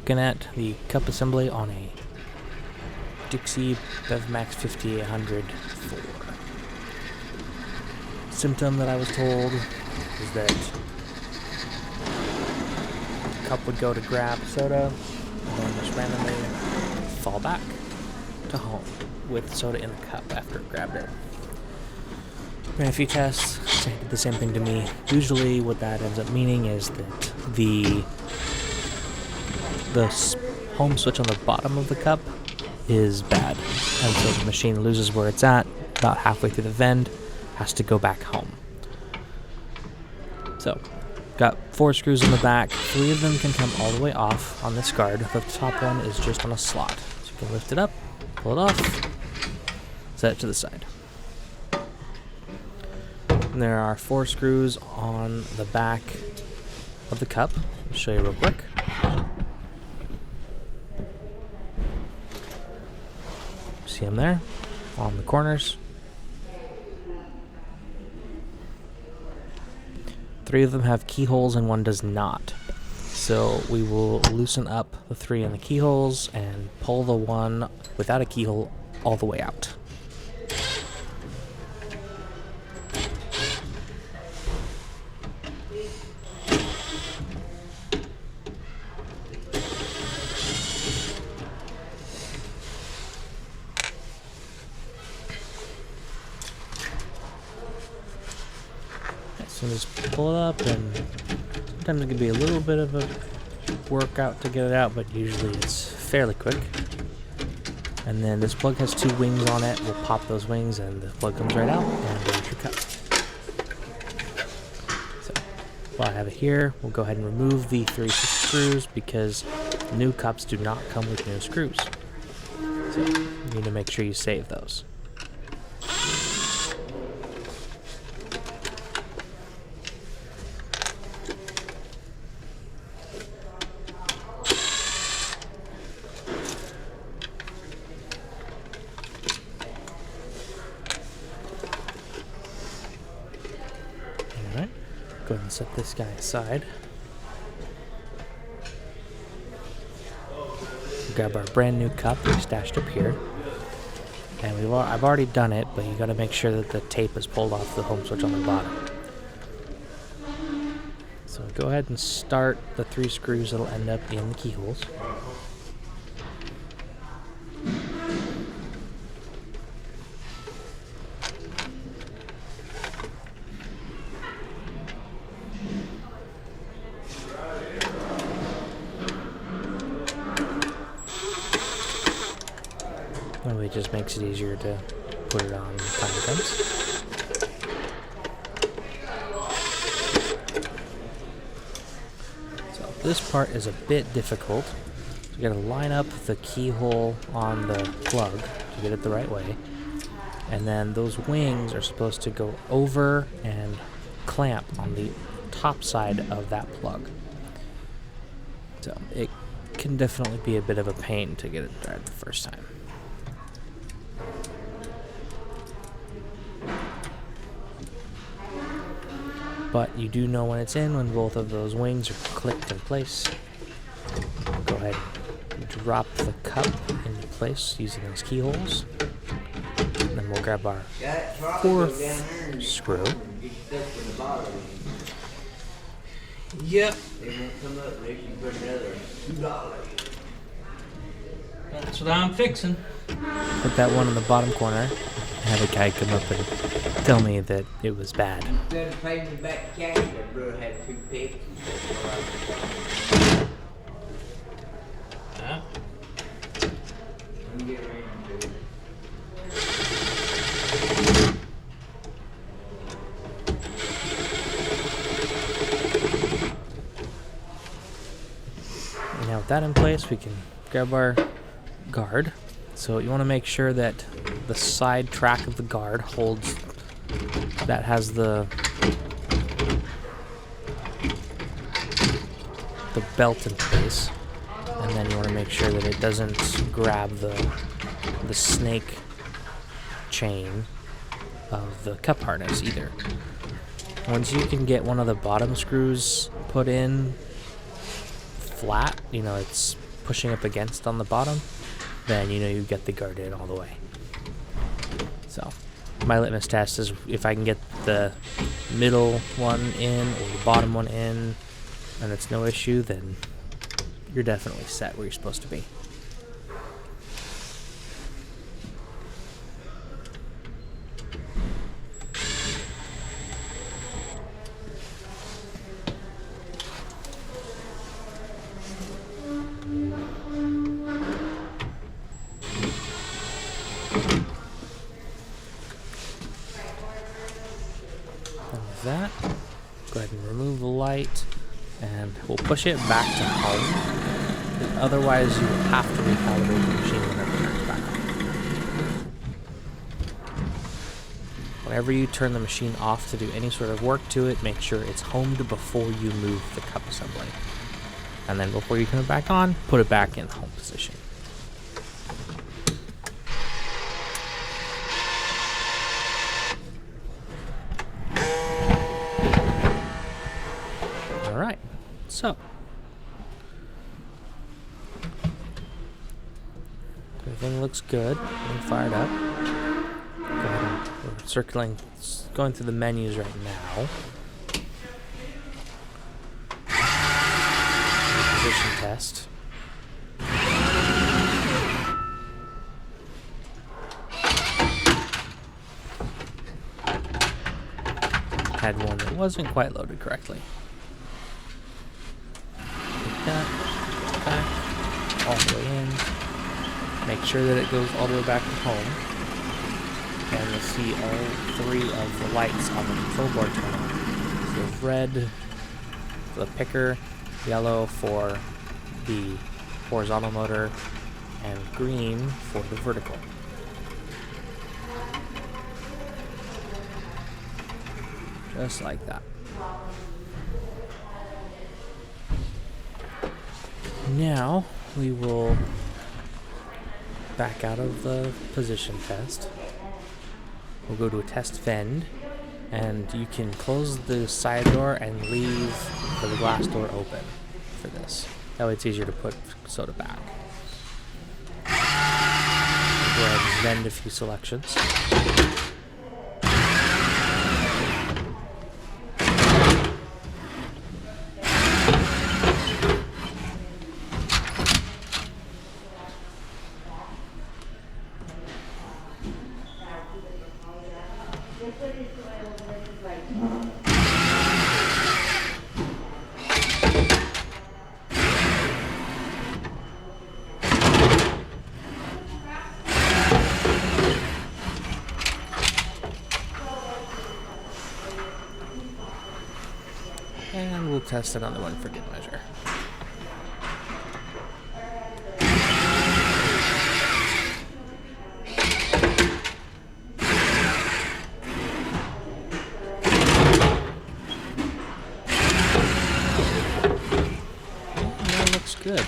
looking at the cup assembly on a Dixie Bevmax 5804. Symptom that I was told is that the cup would go to grab soda and then just randomly fall back to home with soda in the cup after it grabbed it. Ran a few tests, did the same thing to me. Usually what that ends up meaning is that the home switch on the bottom of the cup is bad, and so the machine loses where it's at about halfway through the vend, has to go back home. So, got 4 screws in the back. 3 of them can come all the way off on this guard. The top one is just on a slot, so you can lift it up, pull it off, set it to the side. And there are 4 screws on the back of the cup. I'll show you real quick. See them there on the corners. 3 of them have keyholes and 1 does not. So we will loosen up the 3 in the keyholes and pull the 1 without a keyhole all the way out. So just pull it up, and sometimes it can be a little bit of a workout to get it out, but usually it's fairly quick. And then this plug has 2 wings on it. We'll pop those wings and the plug comes right out, and there's your cup. So while I have it here, we'll go ahead and remove the 3 screws because new cups do not come with new screws. So you need to make sure you save those. Alright, go ahead and set this guy aside. Grab our brand new cup we stashed up here. And I've already done it, but you got to make sure that the tape is pulled off the home switch on the bottom. So go ahead and start the 3 screws that'll end up in the keyholes. It just makes it easier to put it on when the time comes. So this part is a bit difficult. So you gotta line up the keyhole on the plug to get it the right way. And then those wings are supposed to go over and clamp on the top side of that plug. So it can definitely be a bit of a pain to get it right the first time. But you do know when it's in when both of those wings are clicked in place. Go ahead and drop the cup into place using those keyholes. And then we'll grab our 4th screw. Yep. They won't come up unless you put another $2. That's what I'm fixing. Put that one in the bottom corner. Have a guy come up and tell me that it was bad. Instead of paying me back cash, that brother had 2 picks. Yeah. Let me get ready to do it. Now with that in place, we can grab our guard. So you want to make sure that the side track of the guard holds, that has the belt in place, and then you want to make sure that it doesn't grab the snake chain of the cup harness either. Once you can get one of the bottom screws put in flat, you know, it's pushing up against on the bottom, then you know you get the guard in all the way. So my litmus test is if I can get the middle one in or the bottom one in and it's no issue, then you're definitely set where you're supposed to be. That. Go ahead and remove the light, and we'll push it back to home. Otherwise, you will have to recalibrate the machine whenever it turns back on. Whenever you turn the machine off to do any sort of work to it, make sure it's homed before you move the cup assembly. And then before you turn it back on, put it back in home position. Alright, so everything looks good. Everything fired up. We're circling, going through the menus right now. Position test. Had one that wasn't quite loaded correctly. That back all the way in. Make sure that it goes all the way back to home. And you'll see all three of the lights on the control board turn on. So red for the picker, yellow for the horizontal motor, and green for the vertical. Just like that. Now we will back out of the position test. We'll go to a test fend, and you can close the side door and leave the glass door open for this. That way it's easier to put soda back. Go ahead and vend a few selections. And we'll test another one for good measure. That looks good.